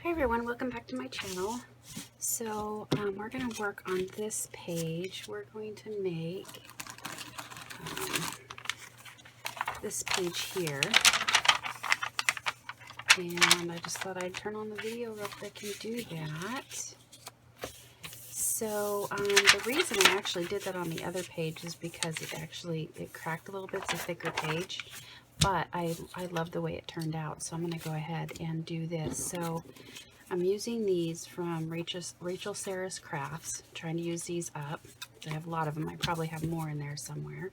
Hi everyone, welcome back to my channel. So we're going to work on this page. We're going to make this page here. And I just thought I'd turn on the video real quick and do that. So the reason I actually did that on the other page is because it cracked a little bit. It's a thicker page. But I love the way it turned out, so I'm going to go ahead and do this. So I'm using these from Rachel Sarah's Crafts. I'm trying to use these up. I have a lot of them. I probably have more in there somewhere.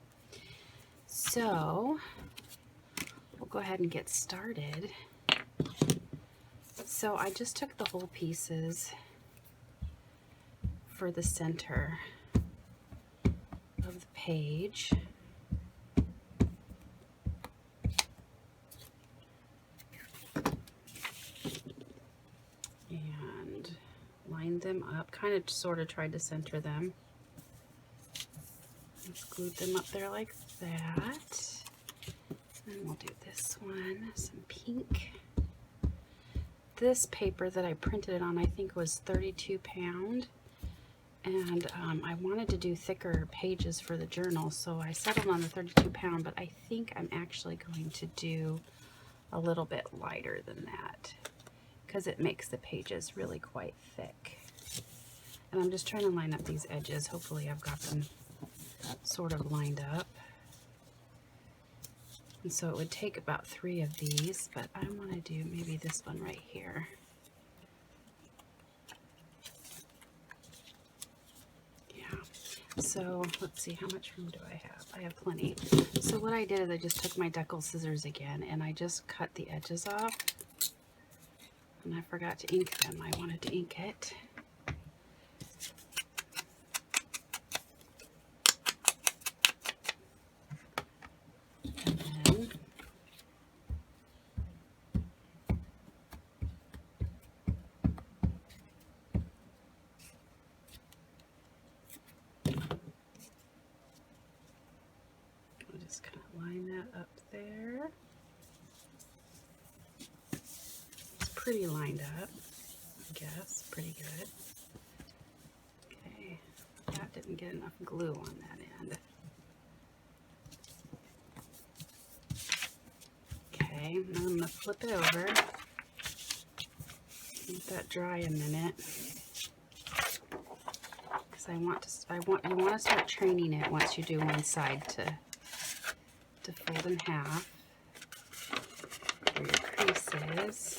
So we'll go ahead and get started. So I just took the whole pieces for the center of the page. And lined them up, kind of sort of tried to center them. Just glued them up there like that. And we'll do this one, some pink. This paper that I printed it on, I think was 32 pound. And I wanted to do thicker pages for the journal, so I settled on the 32 pound, but I think I'm actually going to do a little bit lighter than that, because it makes the pages really quite thick. And I'm just trying to line up these edges. Hopefully I've got them sort of lined up. And so it would take about 3 of these, but I want to do maybe this one right here. Yeah. So let's see, how much room do I have? I have plenty. So what I did is I just took my deckle scissors again and I just cut the edges off. And I forgot to ink them. I wanted to ink it. Just kind of line that up there. It's pretty lined up, I guess. Pretty good. Okay, that didn't get enough glue on that end. Okay, now I'm going to flip it over. Let that dry a minute. Because you want to start training it once you do one side to fold in half for your creases.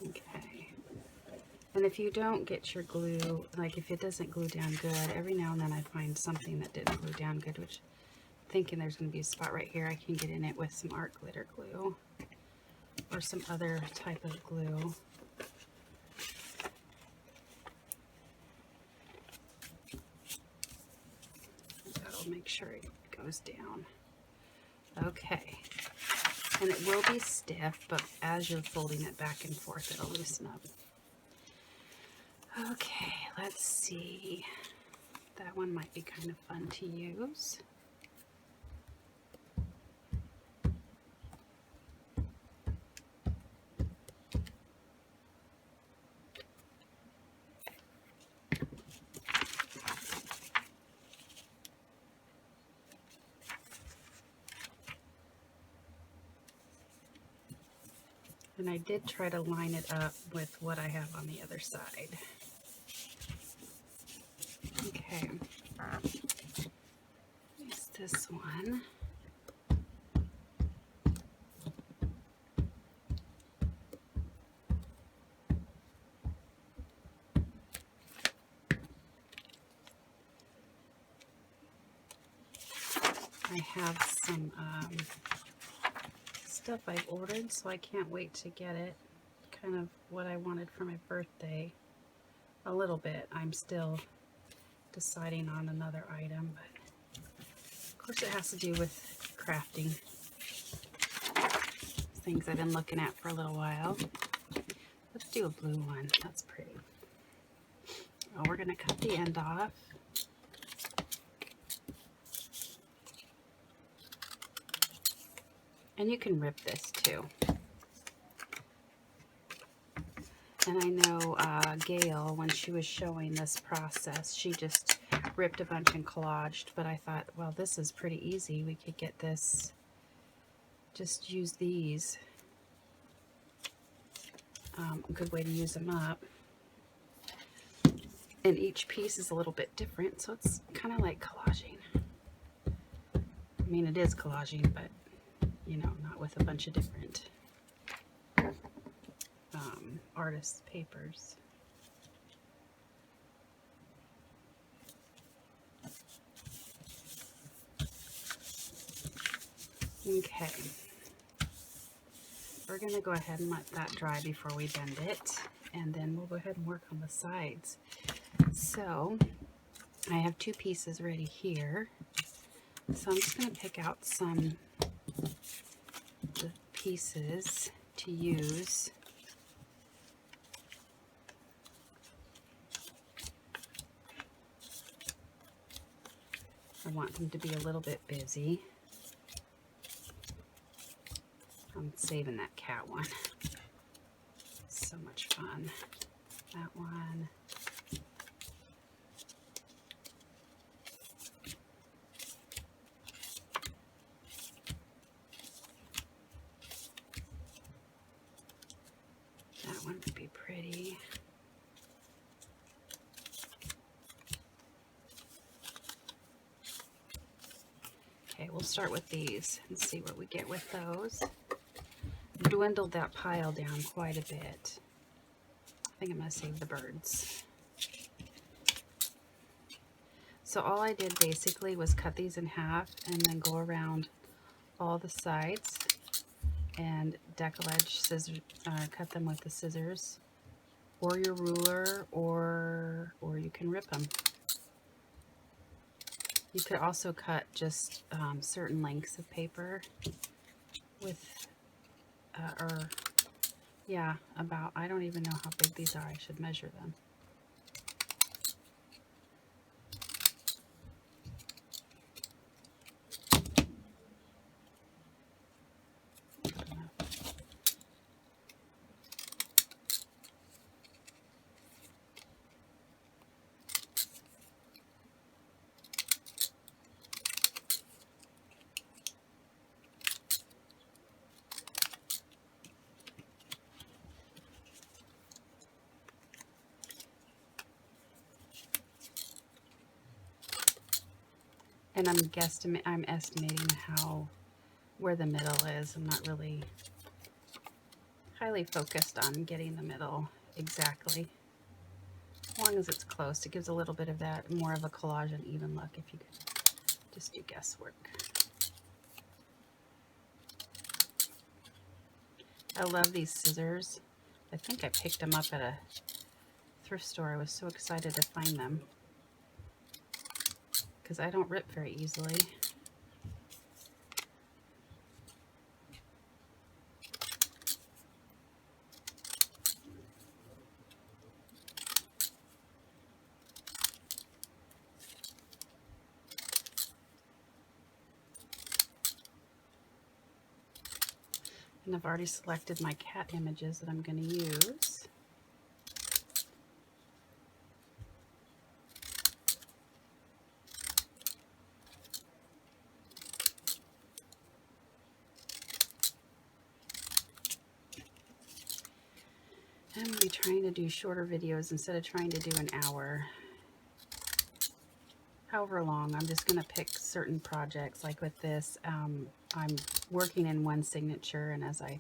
Okay. And if you don't get your glue, like if it doesn't glue down good, every now and then I find something that didn't glue down good, which I'm thinking there's going to be a spot right here. I can get in it with some art glitter glue or some other type of glue. That'll make sure it goes down. Okay. And it will be stiff, but as you're folding it back and forth, it'll loosen up. Okay, let's see. That one might be kind of fun to use. And I did try to line it up with what I have on the other side. Okay. Here's this one. I have some stuff I've ordered, so I can't wait to get it. Kind of what I wanted for my birthday. A little bit. I'm still deciding on another item, but of course it has to do with crafting. Things I've been looking at for a little while. Let's do a blue one. That's pretty. Oh, we're going to cut the end off. And you can rip this too. And I know Gayle, when she was showing this process, she just ripped a bunch and collaged. But I thought, well, this is pretty easy. We could get this, just use these. A good way to use them up. And each piece is a little bit different, so it's kind of like collaging. I mean, it is collaging, but, you know, not with a bunch of different artists' papers. Okay. We're going to go ahead and let that dry before we bend it, and then we'll go ahead and work on the sides. So, I have two pieces ready here. So I'm just going to pick out some of the pieces to use. I want them to be a little bit busy. I'm saving that cat one. So much fun. That one. That one would be pretty. Okay, we'll start with these and see what we get with those. Dwindled that pile down quite a bit. I think I'm going to save the birds. So all I did basically was cut these in half and then go around all the sides and decollage scissors, cut them with the scissors or your ruler, or you can rip them. You could also cut just certain lengths of paper with, yeah, about, I don't even know how big these are. I should measure them. And I'm estimating where the middle is. I'm not really highly focused on getting the middle exactly. As long as it's close, it gives a little bit of that, more of a collage and even look if you could just do guesswork. I love these scissors. I think I picked them up at a thrift store. I was so excited to find them because I don't rip very easily. And I've already selected my cat images that I'm going to use. I'm going to be trying to do shorter videos instead of trying to do an hour. However long, I'm just going to pick certain projects. Like with this, I'm working in one signature, and as I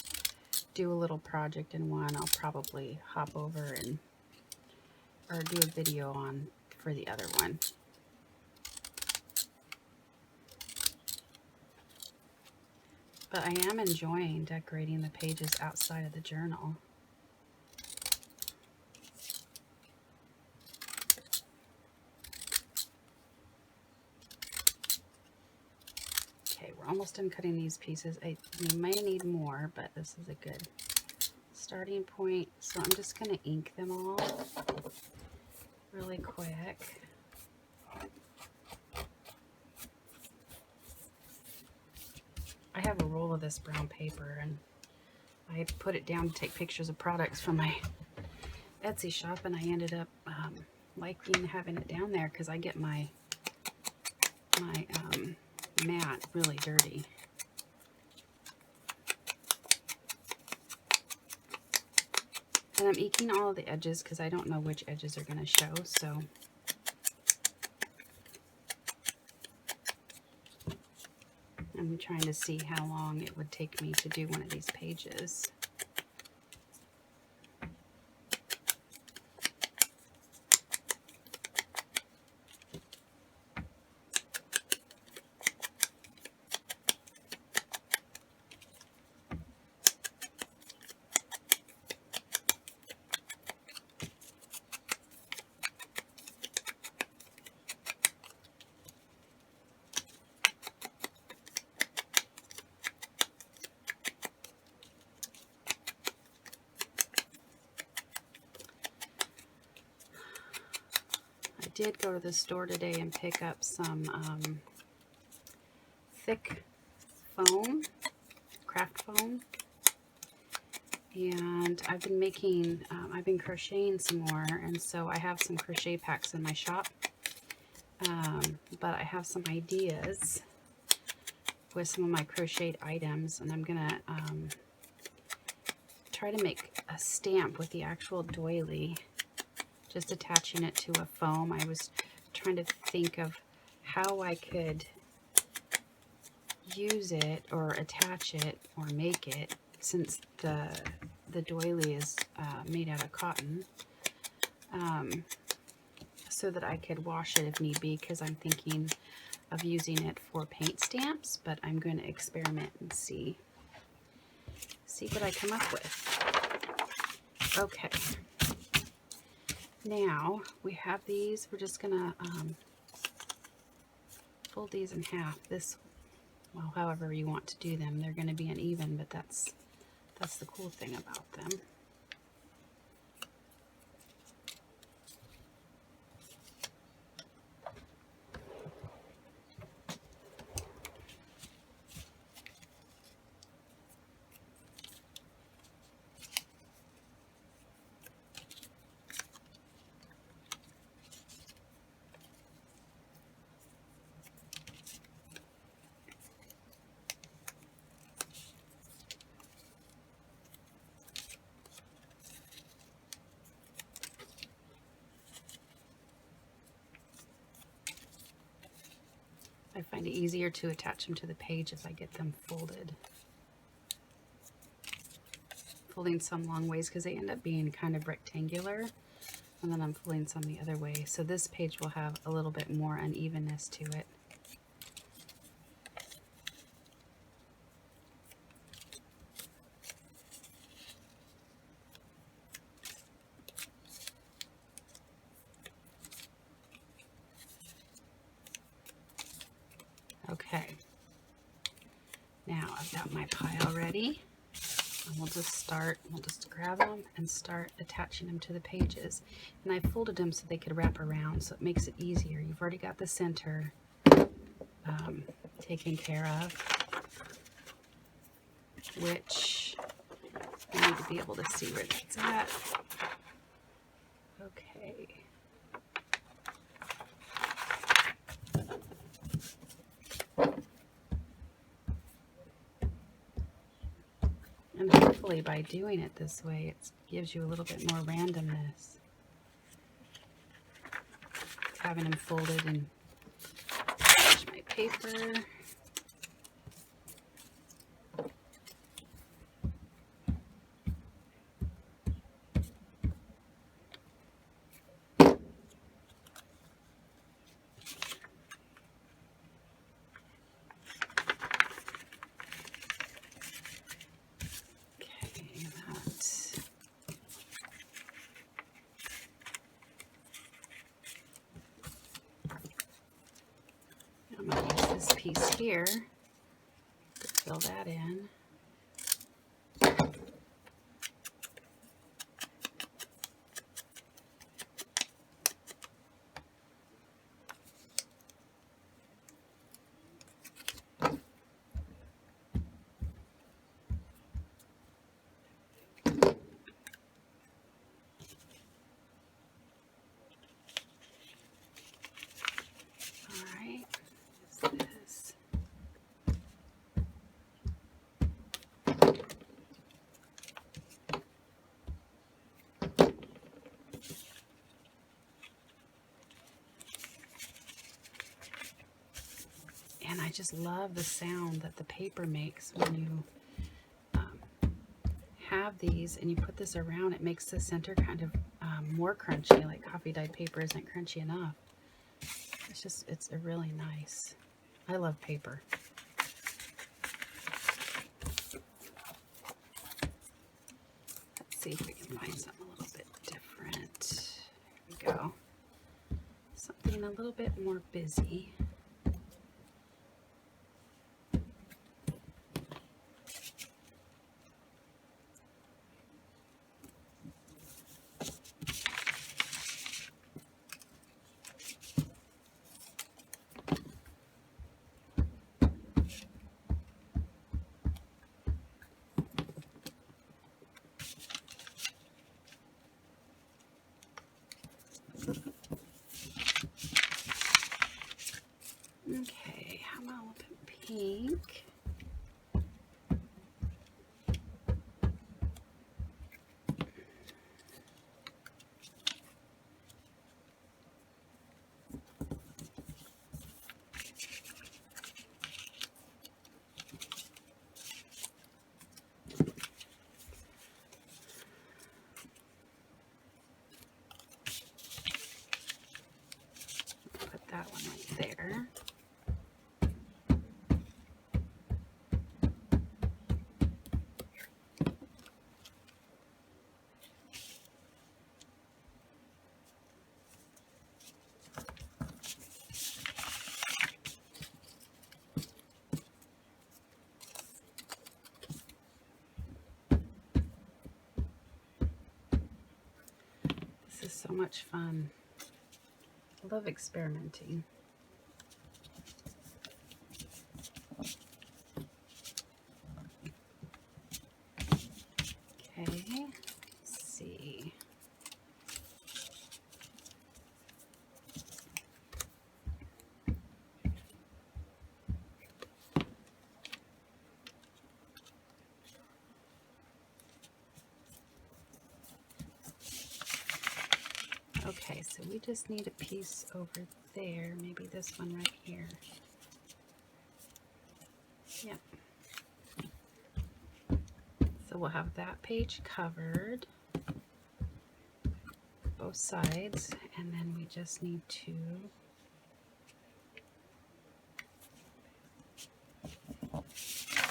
do a little project in one, I'll probably hop over or do a video on for the other one. But I am enjoying decorating the pages outside of the journal. Okay, we're almost done cutting these pieces. You may need more, but this is a good starting point. So I'm just going to ink them all really quick. I have a roll of this brown paper, and I put it down to take pictures of products from my Etsy shop, and I ended up liking having it down there because I get my mat really dirty. And I'm eking all of the edges because I don't know which edges are going to show, so I'm trying to see how long it would take me to do one of these pages. I did go to the store today and pick up some thick foam, craft foam, and I've been making, I've been crocheting some more, and so I have some crochet packs in my shop, but I have some ideas with some of my crocheted items, and I'm gonna try to make a stamp with the actual doily, just attaching it to a foam. I was trying to think of how I could use it or attach it or make it, since the doily is made out of cotton, so that I could wash it if need be, because I'm thinking of using it for paint stamps, but I'm going to experiment and see what I come up with. Okay. Now we have these. We're just gonna fold these in half. This, well, however you want to do them. They're going to be uneven, but that's the cool thing about them. I find it easier to attach them to the page if I get them folded. Folding some long ways because they end up being kind of rectangular, and then I'm folding some the other way. So this page will have a little bit more unevenness to it. Okay, now I've got my pile ready, and we'll just grab them and start attaching them to the pages. And I folded them so they could wrap around, so it makes it easier. You've already got the center taken care of, which you need to be able to see where that's at. Okay. And hopefully by doing it this way, it gives you a little bit more randomness. Having them folded and my paper. I'm going to use this piece here to fill that in. And I just love the sound that the paper makes when you have these and you put this around. It makes the center kind of more crunchy, like coffee dyed paper isn't crunchy enough. It's a really nice. I love paper. Let's see if we can find something a little bit different. There we go. Something a little bit more busy. Okay, how about a little bit pink? Put that one right there. This is so much fun. I love experimenting. Okay, let's see. Okay, so we just need a piece over there, maybe this one right here. Yep. So we'll have that page covered, both sides, and then we just need to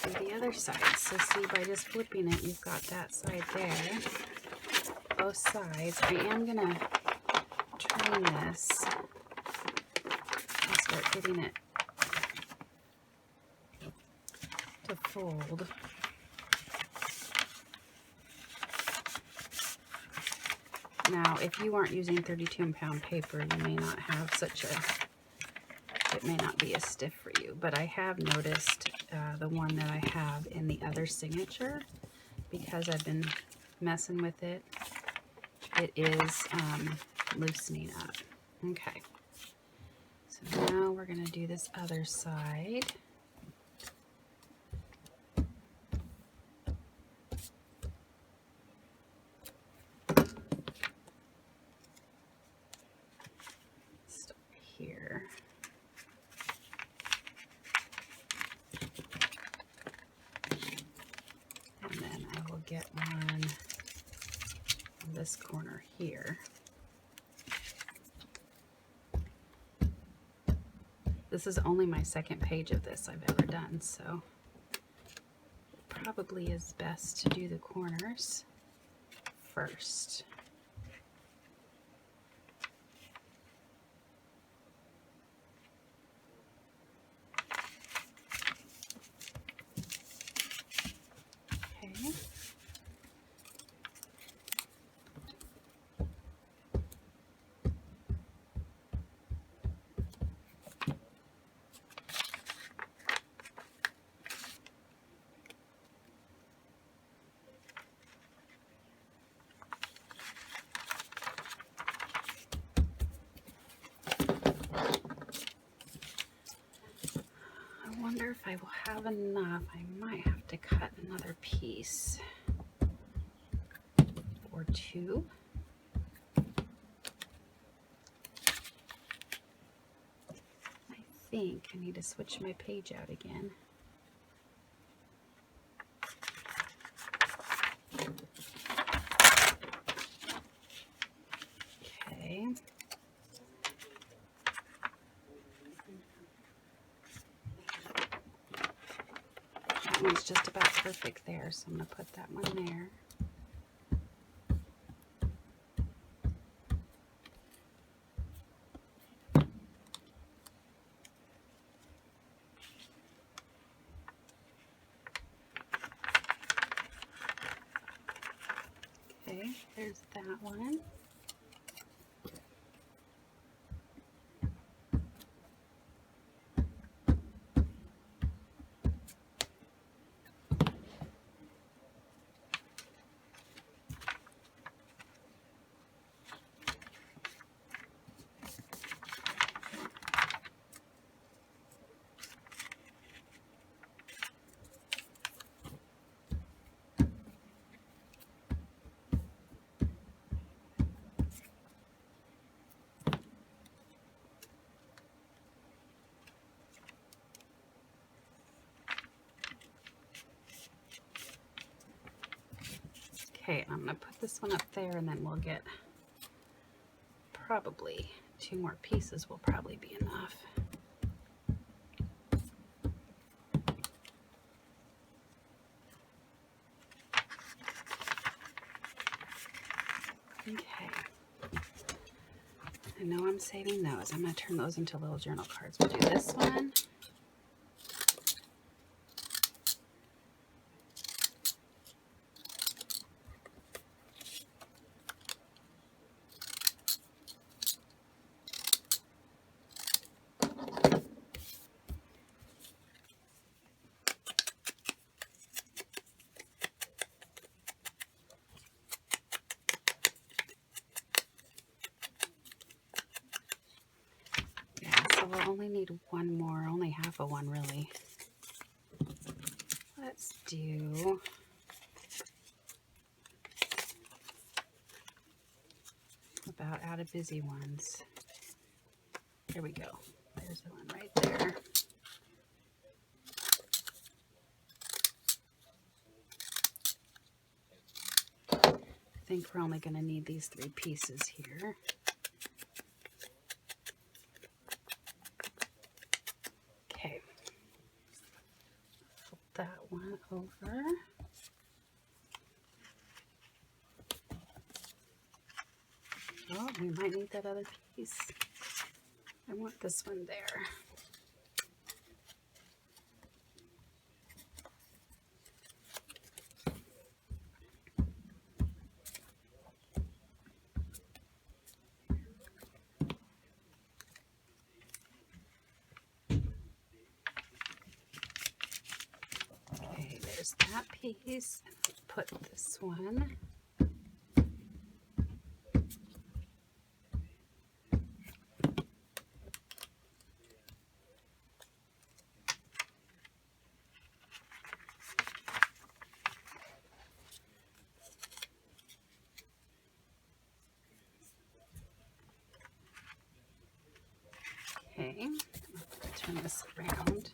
do the other side. So see, by just flipping it, you've got that side there, both sides. I am going to turn this and start getting it to fold. Now, if you aren't using 32-pound paper, you may not have such a, it may not be as stiff for you, but I have noticed the one that I have in the other signature, because I've been messing with it, it is loosening up. Okay, so now we're going to do this other side. Start here. And then I will get one on this corner here. This is only my second page of this I've ever done, so probably is best to do the corners first. Okay. I wonder if I will have enough. I might have to cut another piece or two. I think I need to switch my page out again. Okay. That one's just about perfect there, so I'm going to put that one there. Okay, there's that one. Okay, I'm going to put this one up there, and then we'll get probably 2 more pieces will probably be enough. Okay. I know I'm saving those. I'm going to turn those into little journal cards. We'll do this one. We'll only need one more, only half of one really. Let's do about out of busy ones. There we go. There's the one right there. I think we're only going to need these 3 pieces here. Okay. Flip that one over. Oh, we might need that other piece. I want this one there. Okay, there's that piece. Put this one. Okay, turn this around.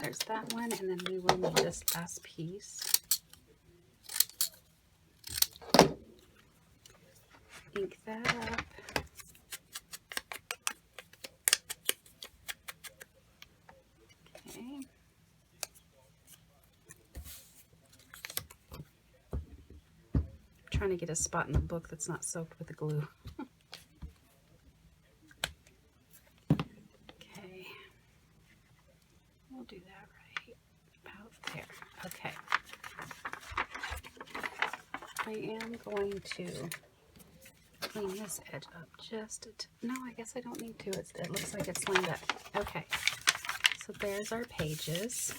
There's that one, and then we will need this last piece. Ink that up. Okay. Trying to get a spot in the book that's not soaked with the glue. Okay. We'll do that right about there. Okay. I am going to clean this edge up just no, I guess I don't need to. It looks like it's lined up. Okay. So there's our pages.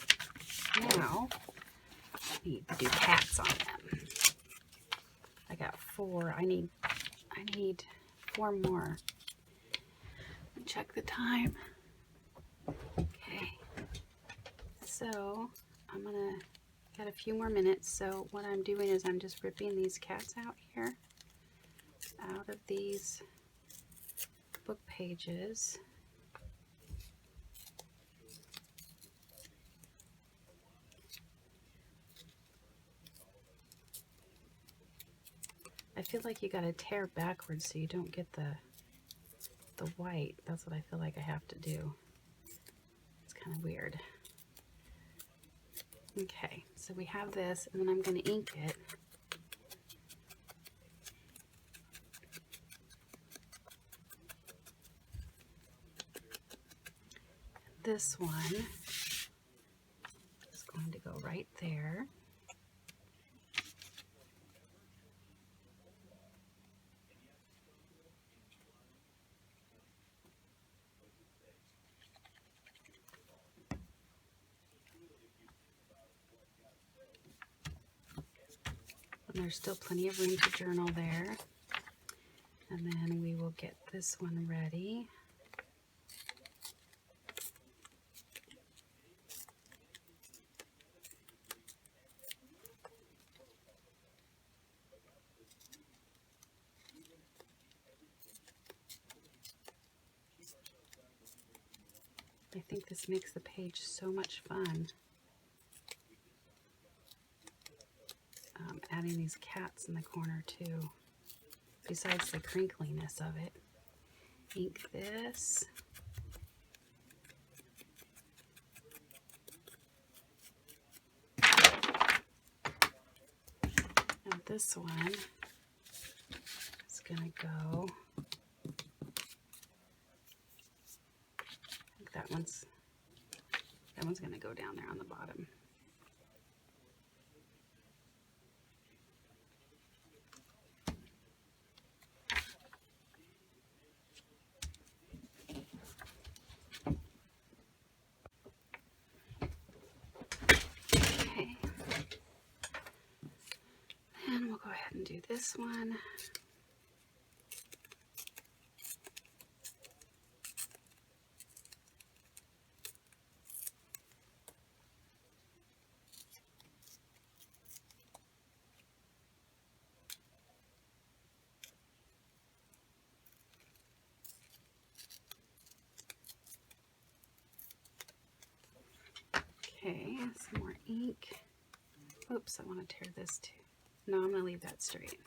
Now, I need to do cats on them. I got 4. I need 4 more. check the time. Okay, so I'm gonna got a few more minutes. So what I'm doing is I'm just ripping these cats out here, out of these book pages. I feel like you gotta tear backwards so you don't get the white. That's what I feel like I have to do. It's kind of weird. Okay, so we have this, and then I'm going to ink it. This one is going to go right there. And there's still plenty of room to journal there. And then we will get this one ready. I think this makes the page so much fun. Adding these cats in the corner too, besides the crinkliness of it. Ink this. And this one is going to go, I think that one's going to go down there on the bottom. Okay. And we'll go ahead and do this one. Okay, some more ink. Oops, I want to tear this too. No, I'm going to leave that straight.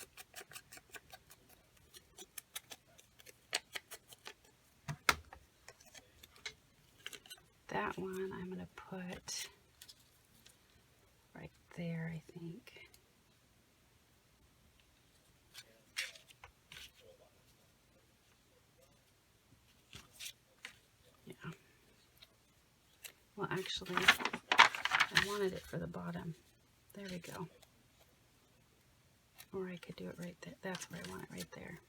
That one I'm going to put right there, I think. Yeah. Well, actually, I wanted it for the bottom. There we go. Or I could do it right there. That's where I want it, right there.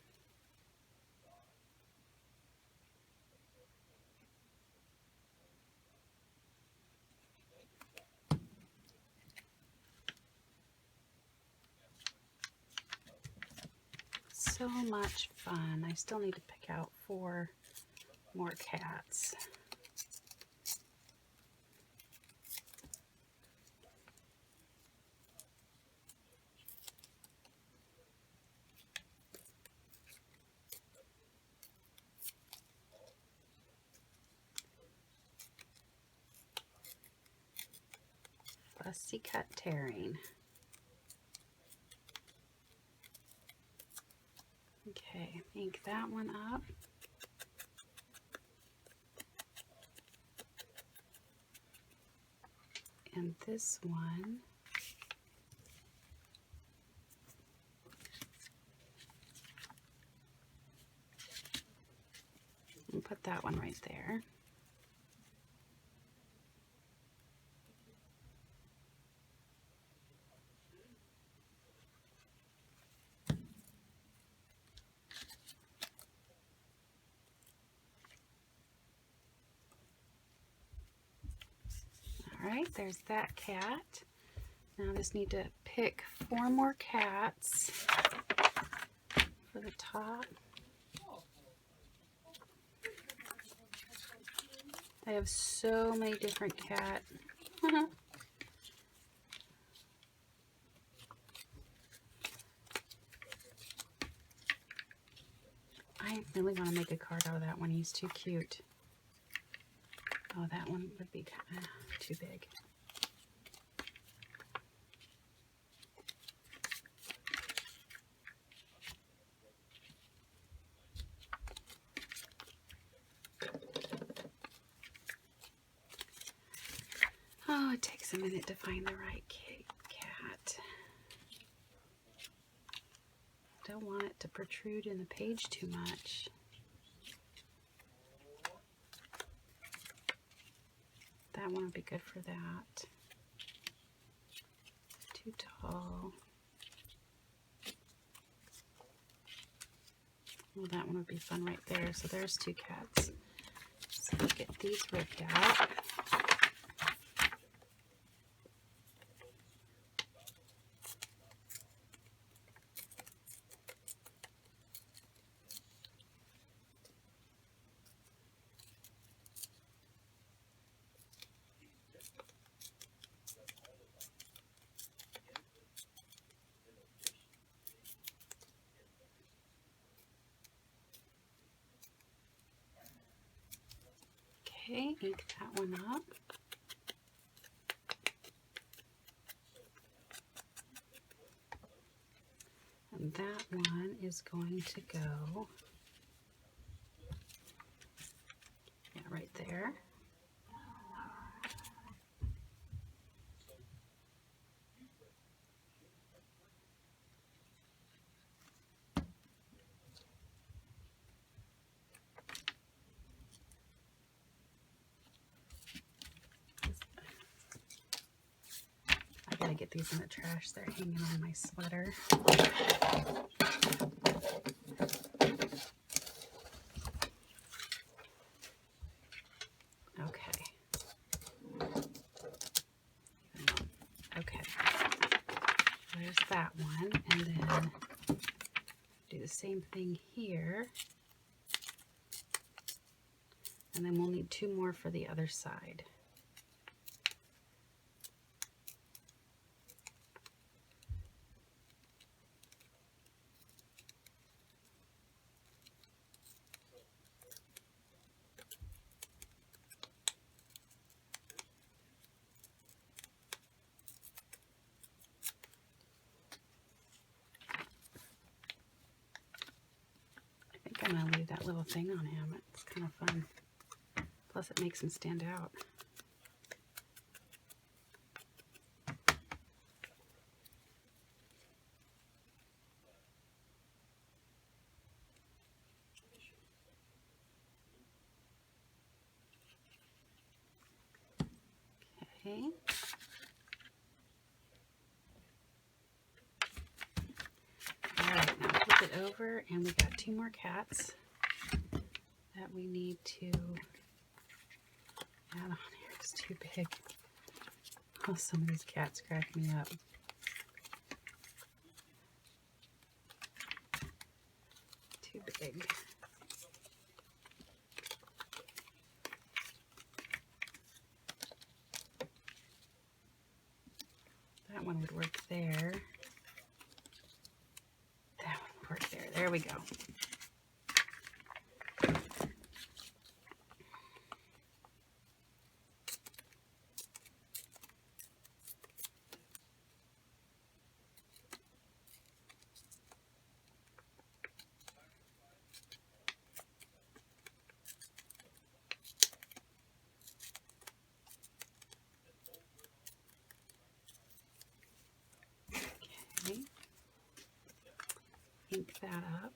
So much fun. I still need to pick out 4 more cats. Fussy cut tearing. Okay, ink that one up. And this one, and put that one right there. Alright, there's that cat. Now I just need to pick 4 more cats for the top. I have so many different cat. I really want to make a card out of that one. He's too cute. Oh, that one would be kind of too big. Oh, it takes a minute to find the right cat. Don't want it to protrude in the page too much. That one would be good for that. Too tall. Well, that one would be fun right there. So there's two cats. So we'll get these ripped out. Okay, ink that one up. And that one is going to go, yeah, right there. I gotta get these in the trash. They're hanging on my sweater. Okay. Okay. There's that one. And then do the same thing here. And then we'll need two more for the other side. I'm going to leave that little thing on him. It's kind of fun. Plus it makes him stand out. Okay. Alright, now flip it over and we got two more cats that we need to add on here. It's too big. Oh, some of these cats crack me up. Too big. That one would work there. That one would work there. There we go. Okay. Ink that up.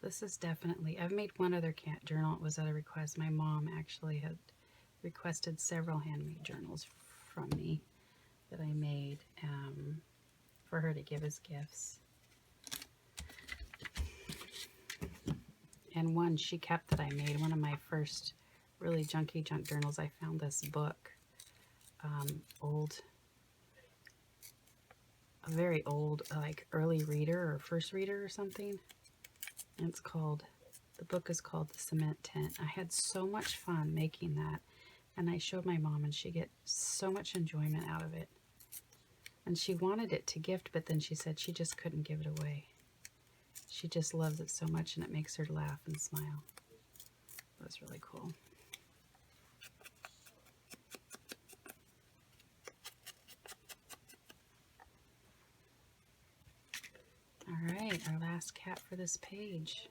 This is definitely, I've made one other cat journal. It was at a request. My mom actually had requested several handmade journals from me that I made for her to give as gifts. And one she kept that I made, one of my first really junky junk journals. I found this book, old a very old, like early reader or first reader or something. And it's called, the book is called The Cement Tent. I had so much fun making that. And I showed my mom, and she get so much enjoyment out of it. And she wanted it to gift, but then she said she just couldn't give it away. She just loves it so much, and it makes her laugh and smile. It was really cool. All right, our last cat for this page.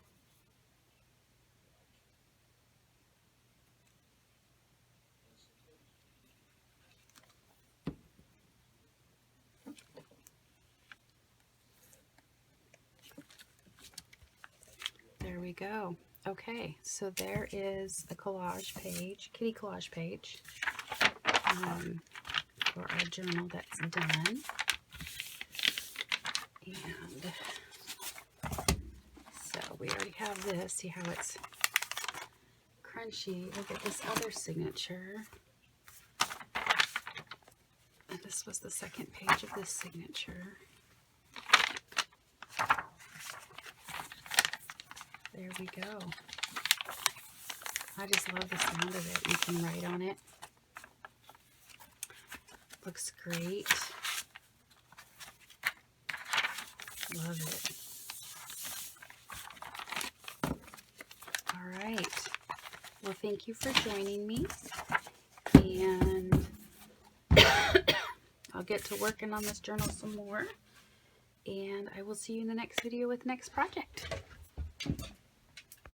There we go. Okay, so there is a collage page, kitty collage page, for our journal that's done. And so we already have this. See how it's crunchy. Look at this other signature. And this was the second page of this signature. There we go. I just love the sound of it. You can write on it. Looks great. Love it. All right. Well, thank you for joining me. And I'll get to working on this journal some more. And I will see you in the next video with the next project.